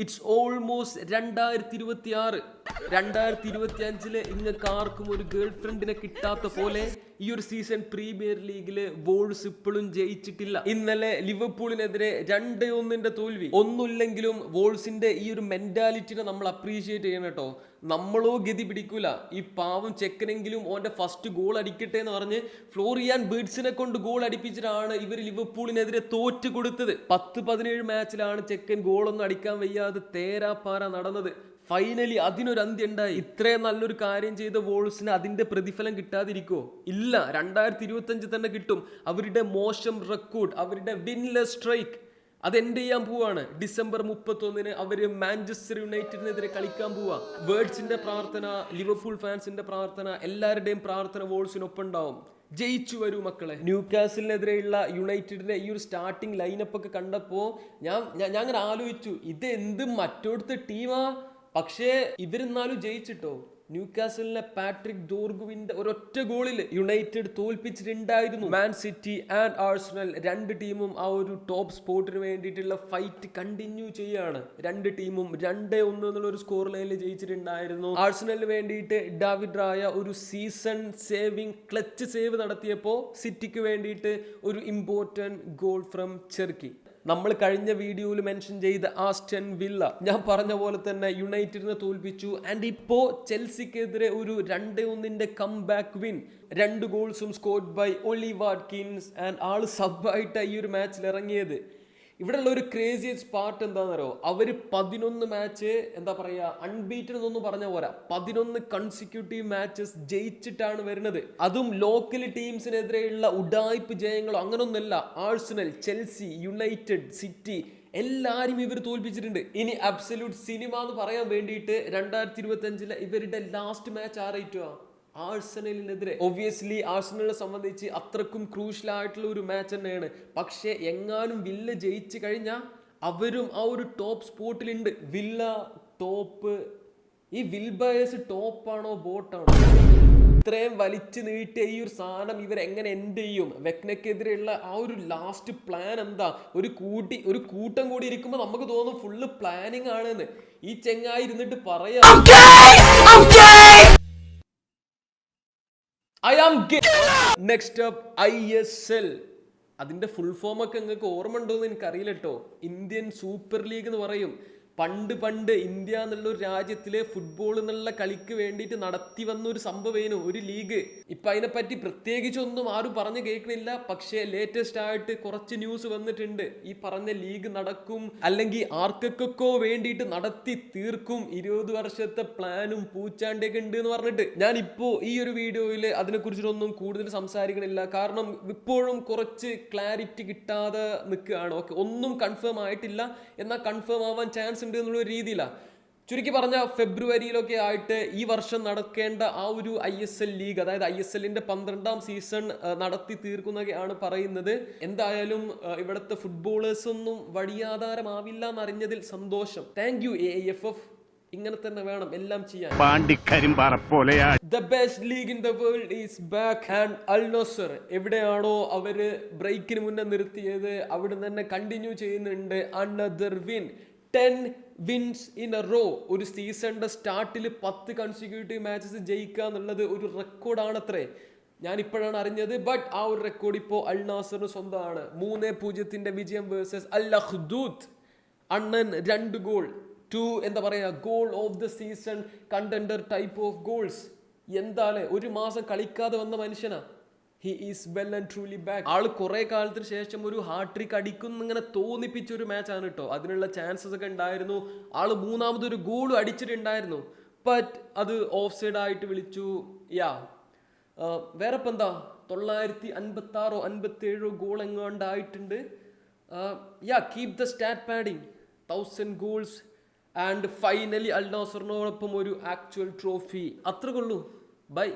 It's almost 2026. 2025 ഇങ്ങക്ക് ആർക്കും ഒരു ഗേൾ ഫ്രണ്ടിനെ കിട്ടാത്ത പോലെ ഈ ഒരു സീസൺ പ്രീമിയർ ലീഗില് വോൾസ് ഇപ്പോഴും ജയിച്ചിട്ടില്ല. ഇന്നലെ ലിവർപൂളിനെതിരെ 2-1 തോൽവി. ഒന്നുമില്ലെങ്കിലും വോൾസിന്റെ ഈ ഒരു മെന്റാലിറ്റിനെ നമ്മൾ അപ്രീഷിയേറ്റ് ചെയ്യണം കേട്ടോ. നമ്മളോ ഗതി പിടിക്കൂല. ഈ പാവം ചെക്കനെങ്കിലും ഓന്റെ ഫസ്റ്റ് ഗോൾ അടിക്കട്ടെ എന്ന് പറഞ്ഞ് ഫ്ലോറിയാൻ ബീഡ്സിനെ കൊണ്ട് ഗോൾ അടിപ്പിച്ചിട്ടാണ് ഇവർ ലിവർപൂളിനെതിരെ തോറ്റു കൊടുത്തത്. 10-17 മാച്ചിലാണ് ചെക്കൻ ഗോളൊന്നും അടിക്കാൻ വയ്യാതെ തേരാപ്പാറ നടന്നത്. ഫൈനലി അതിനൊരു അന്ത്യം ഉണ്ടായി. ഇത്രയും നല്ലൊരു കാര്യം ചെയ്ത വോൾസിന് അതിന്റെ പ്രതിഫലം കിട്ടാതിരിക്കോ? ഇല്ല, 2025 തന്നെ കിട്ടും. അവരുടെ മോശം റെക്കോർഡ്, അവരുടെ വിൻലെസ് സ്ട്രൈക്ക് അത് എൻഡ് ചെയ്യാൻ പോവാണ്. ഡിസംബർ 31 അവര് മാഞ്ചസ്റ്റർ യുണൈറ്റഡിനെതിരെ കളിക്കാൻ പോവാ. വേർഡ്സിന്റെ പ്രാർത്ഥന, ലിവർപൂൾ ഫാൻസിന്റെ പ്രാർത്ഥന, എല്ലാവരുടെയും പ്രാർത്ഥന വോൾസിനൊപ്പം ഉണ്ടാവും. ജയിച്ചു വരൂ മക്കളെ. ന്യൂകാസിലിനെതിരെയുള്ള യുണൈറ്റഡിന്റെ ഈ ഒരു സ്റ്റാർട്ടിംഗ് ലൈനപ്പ് ഒക്കെ കണ്ടപ്പോ ഞാൻ അങ്ങനെ ആലോചിച്ചു, ഇത് എന്ത് മറ്റോടത്തെ ടീമാ. പക്ഷേ ഇവരെന്നാലും ജയിച്ചിട്ടോ. ന്യൂകാസലിനെ പാട്രിക് ഡോർഗുവിന്റെ ഒരൊറ്റ ഗോളിൽ യുണൈറ്റഡ് തോൽപ്പിച്ചിട്ടുണ്ടായിരുന്നു. മാൻ സിറ്റി ആൻഡ് ആഴ്സണൽ രണ്ട് ടീമും ആ ഒരു ടോപ്പ് സ്പോട്ടിന് വേണ്ടിയിട്ടുള്ള ഫൈറ്റ് കണ്ടിന്യൂ ചെയ്യാണ്. രണ്ട് ടീമും 2-1 എന്നുള്ള ഒരു സ്കോർ ലൈനിൽ ജയിച്ചിട്ടുണ്ടായിരുന്നു. ആഴ്സണലിന് വേണ്ടിയിട്ട് ഡാവിഡ് റായ ഒരു സീസൺ സേവിങ് ക്ലച്ച് സേവ് നടത്തിയപ്പോൾ സിറ്റിക്ക് വേണ്ടിയിട്ട് ഒരു ഇമ്പോർട്ടൻറ്റ് ഗോൾ ഫ്രം ചെർക്കി. നമ്മൾ കഴിഞ്ഞ വീഡിയോയിൽ മെൻഷൻ ചെയ്ത ആസ്റ്റൺ വില്ല ഞാൻ പറഞ്ഞ പോലെ തന്നെ യുണൈറ്റഡിനെ തോൽപ്പിച്ചു. ആൻഡ് ഇപ്പോൾ ചെൽസിക്കെതിരെ ഒരു 2-1 കം ബാക്ക് വിൻ. 2 ഗോൾസും scored by Ollie Watkins. And ആള് സബ്ബായിട്ട് ഈ ഒരു മാച്ചിൽ ഇറങ്ങിയത്. ഇവിടെയുള്ള ഒരു ക്രേസിയസ്റ്റ് പാർട്ട് എന്താണെന്നറിയോ? അവർ 11 മാച്ച് എന്താ പറയുക അൺബീറ്റഡ് എന്നൊന്നും പറഞ്ഞ പോരാ, 11 കൺസിക്യൂട്ടീവ് മാച്ചസ് ജയിച്ചിട്ടാണ് വരുന്നത്. അതും ലോക്കൽ ടീംസിനെതിരെയുള്ള ഉഡായിപ്പ് ജയങ്ങളോ അങ്ങനൊന്നുമല്ല. ആഴ്സണൽ, ചെൽസി, യുണൈറ്റഡ്, സിറ്റി എല്ലാരും ഇവർ തോൽപ്പിച്ചിട്ടുണ്ട്. ഇനി അബ്സല്യൂട്ട് സിനിമ എന്ന് പറയാൻ വേണ്ടിയിട്ട് 2025 ഇവരുടെ ലാസ്റ്റ് മാച്ച് ആരായിട്ടുവാ? ആഴ്സണലിനെതിരെ. ഒബ്വിയസ്ലി ആഴ്സണലിനെ സംബന്ധിച്ച് അത്രക്കും ക്രൂഷ്യൽ ആയിട്ടുള്ള ഒരു മാച്ച് തന്നെയാണ്. പക്ഷെ എങ്ങാനും വില്ല ജയിച്ചു കഴിഞ്ഞാൽ അവരും ആ ഒരു ടോപ്പ് സ്പോട്ടിലുണ്ട്. Villa top. ഈ വിൽബയേഴ്സ് ടോപ്പാണോ ബോട്ടാണോ? ഇത്രയും വലിച്ചു നീട്ടിയ ഈ ഒരു സാധനം ഇവരെങ്ങനെ എൻഡ് ചെയ്യും? വെക്നെക്കെതിരെയുള്ള ആ ഒരു ലാസ്റ്റ് പ്ലാൻ എന്താ? ഒരു കൂട്ടം കൂടി ഇരിക്കുമ്പോൾ നമുക്ക് തോന്നും ഫുള്ള് പ്ലാനിങ് ആണെന്ന്. ഈ ചെങ്ങായി ഇരുന്നിട്ട് പറയാം I am gay. Next up ISL. അതിന്റെ ഫുൾ ഫോം ഒക്കെ നിങ്ങൾക്ക് ഓർമ്മ ഉണ്ടോ എന്ന് എനിക്കറിയില്ല കേട്ടോ. ഇന്ത്യൻ സൂപ്പർ ലീഗ് എന്ന് പറയും. പണ്ട് ഇന്ത്യ എന്നുള്ള ഒരു രാജ്യത്തിലെ ഫുട്ബോൾ എന്നുള്ള കളിക്ക് വേണ്ടിയിട്ട് നടത്തി വന്ന ഒരു സംഭവേനു ഒരു ലീഗ്. ഇപ്പൊ അതിനെപ്പറ്റി പ്രത്യേകിച്ചൊന്നും ആരും പറഞ്ഞു കേൾക്കണില്ല. പക്ഷേ ലേറ്റസ്റ്റ് ആയിട്ട് കുറച്ച് ന്യൂസ് വന്നിട്ടുണ്ട്. ഈ പറഞ്ഞ ലീഗ് നടക്കും, അല്ലെങ്കിൽ ആർക്കൊക്കെ വേണ്ടിയിട്ട് നടത്തി തീർക്കും. 20 വർഷത്തെ പ്ലാനും പൂച്ചാണ്ടൊക്കെ ഉണ്ട് എന്ന് പറഞ്ഞിട്ട്. ഞാൻ ഇപ്പോ ഈ ഒരു വീഡിയോയിൽ അതിനെക്കുറിച്ചിട്ടൊന്നും കൂടുതൽ സംസാരിക്കണില്ല. കാരണം ഇപ്പോഴും കുറച്ച് ക്ലാരിറ്റി കിട്ടാതെ നിൽക്കുകയാണ്. ഓക്കെ, ഒന്നും കൺഫേം ആയിട്ടില്ല, എന്നാൽ കൺഫേം ആവാൻ ചാൻസ് എന്നുള്ള രീതിയിലാണ്. ചുരുക്കി പറഞ്ഞ ഫെബ്രുവരിയിലൊക്കെ ആയിട്ട് ഈ വർഷം നടക്കേണ്ട ആ ഒരു ISL ലീഗ്, അതായത് ISLന്റെ 12ാം സീസൺ നടത്തി തീർക്കുന്നതൊക്കെയാണ് പറയുന്നത്. എന്തായാലും ഇവിടുത്തെ ഫുട്ബോളേഴ്സ് ഒന്നും വഴിയാധാരമാവില്ല എന്നറിഞ്ഞതിൽ സന്തോഷം. Thank you AIFF. ഇങ്ങനെ തന്നെ വേണം എല്ലാം ചെയ്യാൻ. The best league in the world is back and Al Nassr എവിടെയാണോ അവര് ബ്രേക്കിന് മുന്നേ നിർത്തിയത് അവിടെ തന്നെ കണ്ടിന്യൂ ചെയ്യുന്നുണ്ട്. Another win, 10 wins in a row. ഒരു സീസണിന്റെ സ്റ്റാർട്ടിൽ 10 കൺസിക്യൂട്ടീവ് മാച്ചസ് ജയിക്കുക എന്നുള്ളത് ഒരു റെക്കോർഡാണത്രേ. ഞാൻ ഇപ്പോഴാണ് അറിഞ്ഞത്. ബട്ട് ആ ഒരു റെക്കോർഡ് ഇപ്പോൾ അൽ നാസറിന് സ്വന്തമാണ്. 3-0 വിജയം വേഴ്സസ് അൽ അഖ്ദൂദ്. അണ്ണൻ 2 ഗോൾ, 2 എന്താ പറയുക goal of the season contender type of goals. എന്താല്ലേ, ഒരു മാസം കളിക്കാതെ വന്ന മനുഷ്യനാ. He is well and truly back. ആള് കുറെ കാലത്തിന് ശേഷം ഒരു ഹാട്രിക് അടിക്കും ഇങ്ങനെ തോന്നിപ്പിച്ച ഒരു മാച്ചാണ് കേട്ടോ. അതിനുള്ള ചാൻസസ് ഒക്കെ ഉണ്ടായിരുന്നു. ആള് 3ാമതൊരു ഗോളും അടിച്ചിട്ടുണ്ടായിരുന്നു. ബട്ട് അത് ഓഫ് സൈഡ് ആയിട്ട് വിളിച്ചു. വേറെ ഇപ്പം എന്താ 956 57 ഗോൾ എങ്ങാണ്ടായിട്ടുണ്ട്. Keep the stat padding. 1000 goals and finally അൽ നാസറിനോടൊപ്പം ഒരു ആക്ച്വൽ ട്രോഫി. അത്രക്കുള്ളൂ. ബൈ.